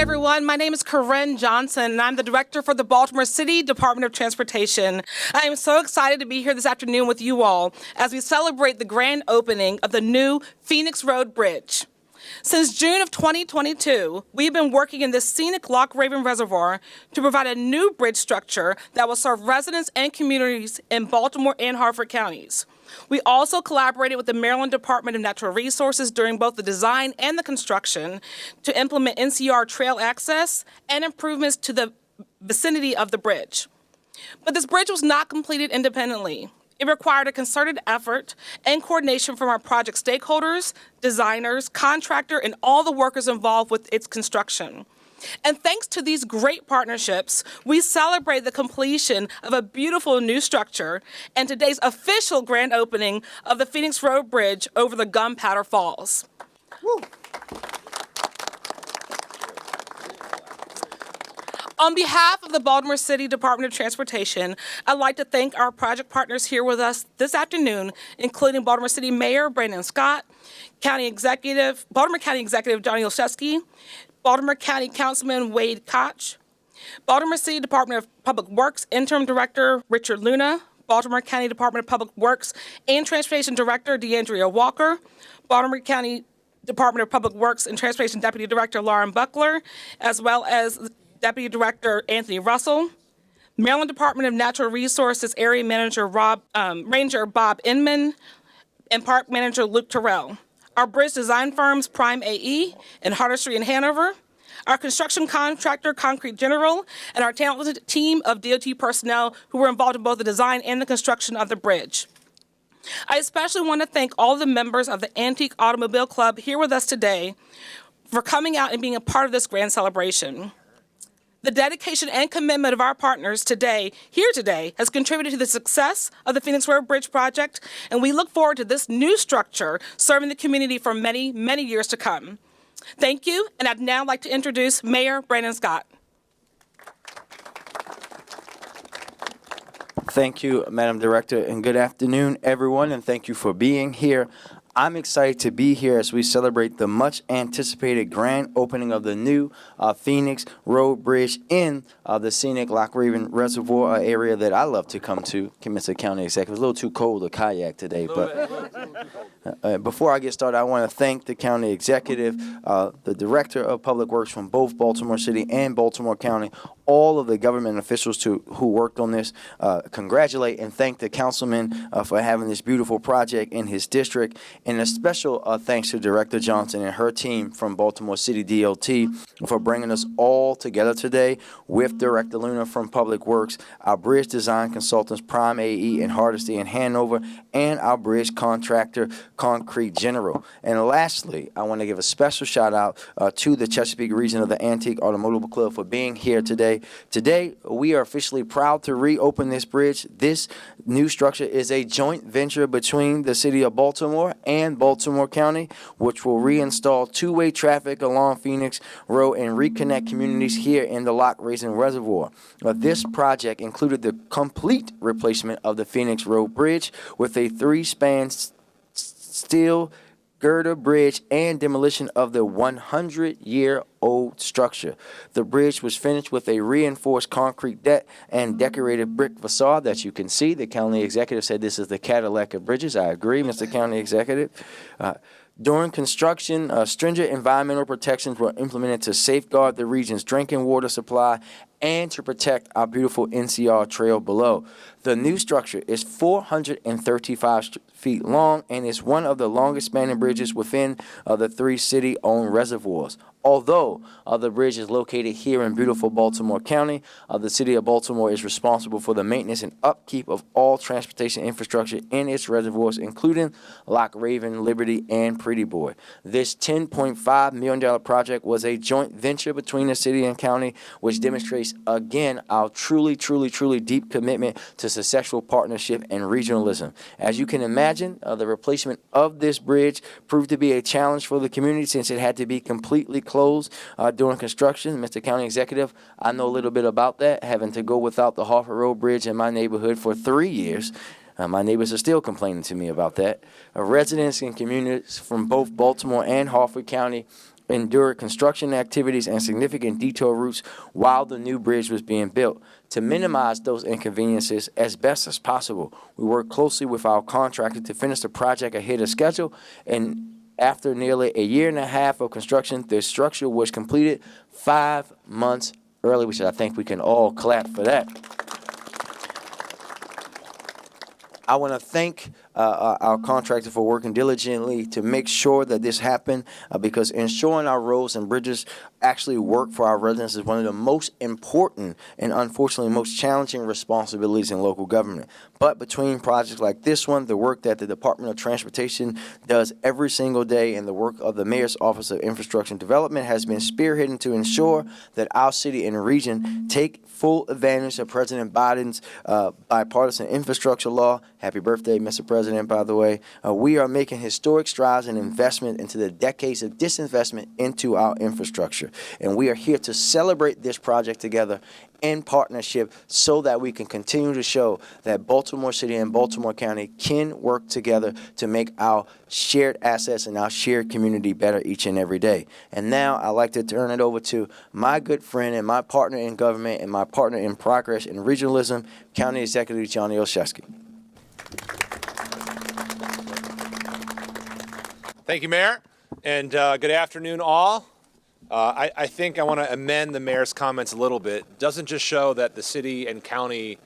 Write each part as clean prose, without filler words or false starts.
everyone. My name is Corinne Johnson, and I'm the director for the Baltimore City Department of Transportation. I am so excited to be here this afternoon with you all as we celebrate the grand opening of the new Phoenix Road Bridge. Since June of 2022, we've been working in this scenic Loch Raven Reservoir to provide a new bridge structure that will serve residents and communities in Baltimore and Harford counties. We also collaborated with the Maryland Department of Natural Resources during both the design and the construction to implement NCR trail access and improvements to the vicinity of the bridge. But this bridge was not completed independently. It required a concerted effort and coordination from our project stakeholders, designers, contractor, and all the workers involved with its construction. And thanks to these great partnerships, we celebrate the completion of a beautiful new structure and today's official grand opening of the Phoenix Road Bridge over the Gunpowder Falls. Woo. On behalf of the Baltimore City Department of Transportation, I'd like to thank our project partners here with us this afternoon, including Baltimore City Mayor Brandon Scott, Baltimore County Executive Johnny Olszewski, Baltimore County Councilman Wade Koch, Baltimore City Department of Public Works Interim Director Richard Luna, Baltimore County Department of Public Works and Transportation Director DeAndrea Walker, Baltimore County Department of Public Works and Transportation Deputy Director Lauren Buckler, as well as Deputy Director Anthony Russell, Maryland Department of Natural Resources Area Manager Ranger Bob Inman, and Park Manager Luke Terrell. Our bridge design firms Prime AE and Hardestry in Hanover, our construction contractor Concrete General, and our talented team of DOT personnel who were involved in both the design and the construction of the bridge. I especially want to thank all the members of the Antique Automobile Club here with us today for coming out and being a part of this grand celebration. The dedication and commitment of our partners here today, has contributed to the success of the Phoenix Road Bridge project, and we look forward to this new structure serving the community for many, many years to come. Thank you, and I'd now like to introduce Mayor Brandon Scott. Thank you, Madam Director, and good afternoon, everyone, and thank you for being here. I'm excited to be here as we celebrate the much-anticipated grand opening of the new Phoenix Road Bridge in the scenic Loch Raven Reservoir, area that I love to come to, Mr. County Executive. It's a little too cold to kayak today, but before I get started, I want to thank the County Executive, the Director of Public Works from both Baltimore City and Baltimore County, all of the government officials who worked on this, congratulate and thank the councilman for having this beautiful project in his district, and a special thanks to Director Johnson and her team from Baltimore City DOT for bringing us all together today with Director Luna from Public Works, our bridge design consultants Prime AE and Hardesty in Hanover, and our bridge contractor Concrete General. And lastly, I want to give a special shout out to the Chesapeake region of the Antique Automotive Club for being here today. Today, we are officially proud to reopen this bridge. This new structure is a joint venture between the city of Baltimore and Baltimore County, which will reinstall two-way traffic along Phoenix Road and reconnect communities here in the Loch Raven Reservoir. This project included the complete replacement of the Phoenix Road Bridge with a three-span steel girder bridge and demolition of the 100-year-old structure. The bridge was finished with a reinforced concrete deck and decorated brick facade that you can see. The county executive said this is the Cadillac of bridges. I agree, Mr. County Executive. During construction, stringent environmental protections were implemented to safeguard the region's drinking water supply and to protect our beautiful NCR trail below. The new structure is 435 feet long and is one of the longest spanning bridges within the three city-owned reservoirs. Although the bridge is located here in beautiful Baltimore County, the city of Baltimore is responsible for the maintenance and upkeep of all transportation infrastructure in its reservoirs, including Loch Raven, Liberty, and Pretty Boy. This $10.5 million project was a joint venture between the city and county, which demonstrates, again, our truly deep commitment to successful partnership and regionalism. As you can imagine, the replacement of this bridge proved to be a challenge for the community since it had to be completely closed during construction. Mr. County Executive, I know a little bit about that, having to go without the Harford Road Bridge in my neighborhood for 3 years. My neighbors are still complaining to me about that. Residents and communities from both Baltimore and Harford County endured construction activities and significant detour routes while the new bridge was being built. To minimize those inconveniences as best as possible, we worked closely with our contractor to finish the project ahead of schedule, and after nearly a year and a half of construction, the structure was completed 5 months early, which I think we can all clap for that. I want to thank our contractor for working diligently to make sure that this happened, because ensuring our roads and bridges actually work for our residents is one of the most important and unfortunately most challenging responsibilities in local government. But between projects like this one, the work that the Department of Transportation does every single day, and the work of the Mayor's Office of Infrastructure and Development has been spearheading to ensure that our city and region take full advantage of President Biden's bipartisan infrastructure law. Happy birthday, Mr. President, by the way. We are making historic strides in investment into the decades of disinvestment into our infrastructure. And we are here to celebrate this project together in partnership so that we can continue to show that Baltimore City and Baltimore County can work together to make our shared assets and our shared community better each and every day. And now I'd like to turn it over to my good friend and my partner in government and my partner in progress and regionalism, County Executive Johnny Olszewski. Thank you, Mayor, and good afternoon, all. I think I want to amend the mayor's comments a little bit. It doesn't just show that the city and county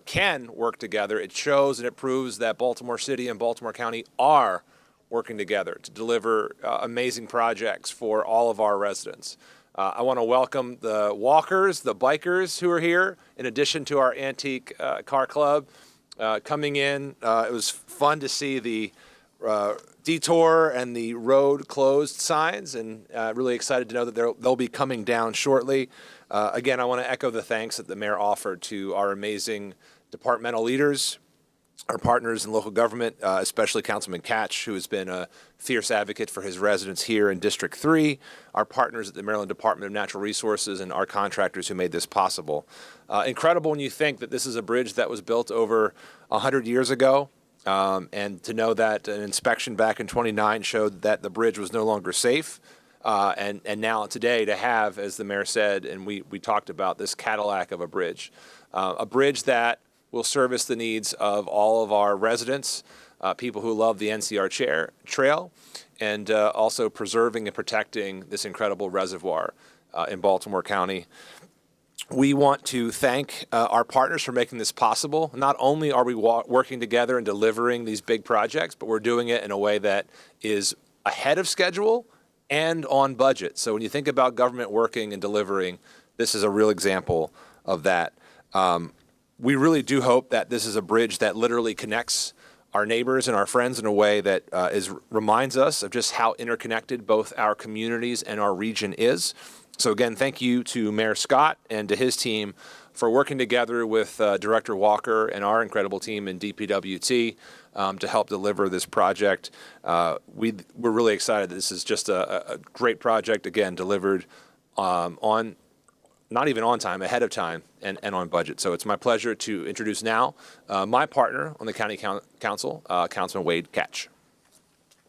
can work together. It shows and it proves that Baltimore City and Baltimore County are working together to deliver amazing projects for all of our residents. I want to welcome the walkers, the bikers who are here, in addition to our antique car club coming in. It was fun to see the detour and the road closed signs, and really excited to know that they'll be coming down shortly. Again, I want to echo the thanks that the mayor offered to our amazing departmental leaders, our partners in local government, especially Councilman Catch, who has been a fierce advocate for his residents here in District 3, our partners at the Maryland Department of Natural Resources, and our contractors who made this possible. Incredible when you think that this is a bridge that was built over 100 years ago. And to know that an inspection back in 29 showed that the bridge was no longer safe, and now today to have, as the mayor said, and we talked about, this Cadillac of a bridge that will service the needs of all of our residents, people who love the NCR Trail, and also preserving and protecting this incredible reservoir in Baltimore County. We want to thank our partners for making this possible. Not only are we working together and delivering these big projects, but we're doing it in a way that is ahead of schedule and on budget. So when you think about government working and delivering, this is a real example of that. We really do hope that this is a bridge that literally connects our neighbors and our friends in a way that reminds us of just how interconnected both our communities and our region is. So again, thank you to Mayor Scott and to his team for working together with Director Walker and our incredible team in DPWT to help deliver this project. We're really excited that this is just a great project, again, delivered on, not even on time, ahead of time, and on budget. So it's my pleasure to introduce now my partner on the County Council, Councilman Wade Catch.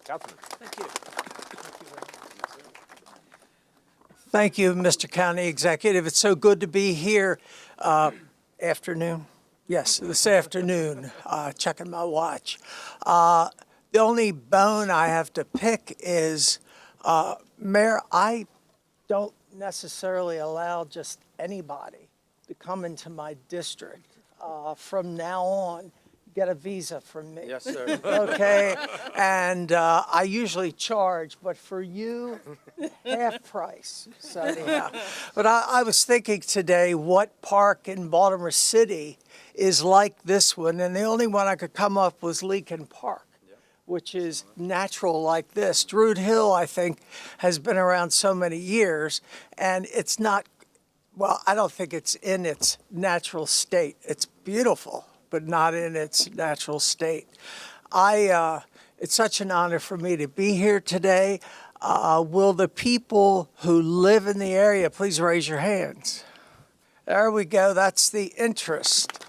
Councilman. Thank you. Thank you, Mr. County Executive. It's so good to be here. Afternoon? Yes, this afternoon, checking my watch. The only bone I have to pick is, Mayor, I don't necessarily allow just anybody to come into my district. From now on, get a visa from me. Yes, sir. Okay, and I usually charge, but for you, half price. So anyhow, but I was thinking today, what park in Baltimore City is like this one? And the only one I could come up was Leakin Park, which is natural like this. Druid Hill, I think, has been around so many years, and it's not, well, I don't think it's in its natural state. It's beautiful, but not in its natural state. It's such an honor for me to be here today. Will the people who live in the area please raise your hands? There we go. That's the interest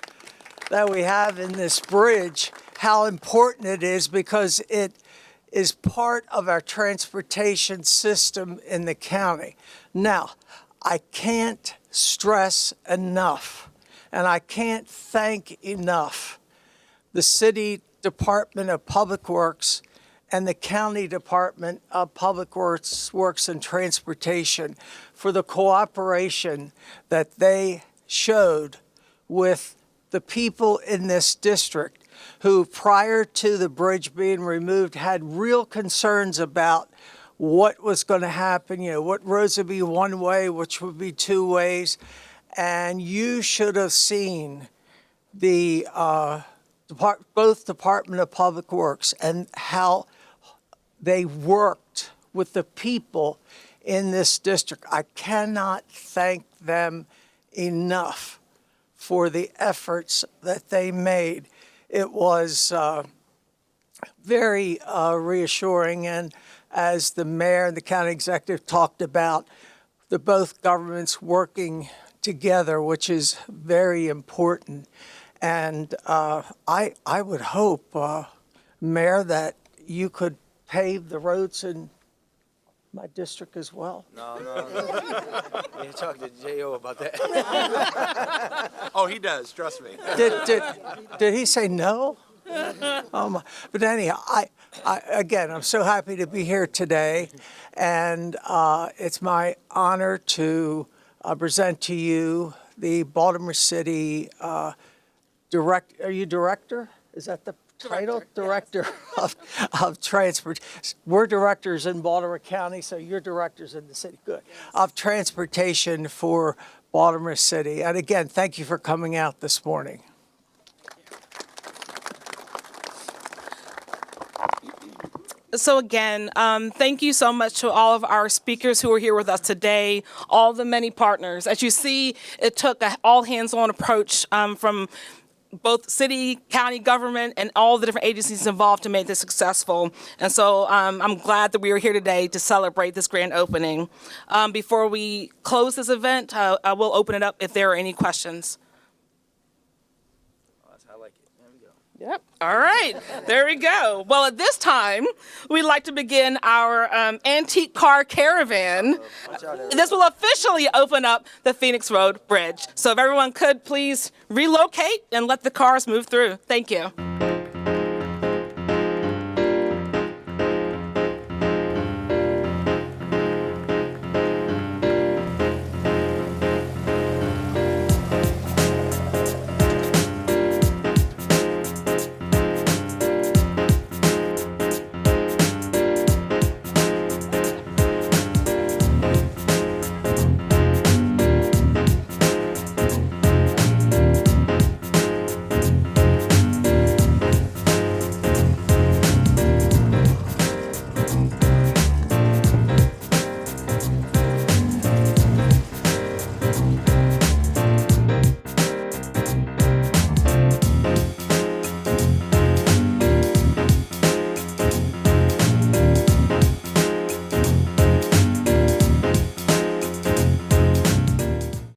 that we have in this bridge, how important it is, because it is part of our transportation system in the county. Now, I can't stress enough, and I can't thank enough the City Department of Public Works and the County Department of Public Works and Transportation for the cooperation that they showed with the people in this district who, prior to the bridge being removed, had real concerns about what was going to happen, what roads would be one way, which would be two ways. And you should have seen the both Department of Public Works and how they worked with the people in this district. I cannot thank them enough for the efforts that they made. It was very reassuring, and as the mayor and the county executive talked about, the both governments working together, which is very important. And I would hope, Mayor, that you could pave the roads in my district as well. No. You talk to J.O. about that. Oh, he does. Trust me. Did he say no? But anyhow, again, I'm so happy to be here today, and it's my honor to present to you the Baltimore City Are you director? Is that the title? Director of Transport. We're directors in Baltimore County, so you're directors in the city. Good. Of Transportation for Baltimore City. And again, thank you for coming out this morning. So again, thank you so much to all of our speakers who are here with us today, all the many partners. As you see, it took an all-hands-on approach from both city, county government, and all the different agencies involved to make this successful. And so I'm glad that we are here today to celebrate this grand opening. Before we close this event, I will open it up if there are any questions. I like it. There we go. Yep. All right. There we go. Well, at this time, we'd like to begin our antique car caravan. This will officially open up the Phoenix Road Bridge. So if everyone could please relocate and let the cars move through. Thank you.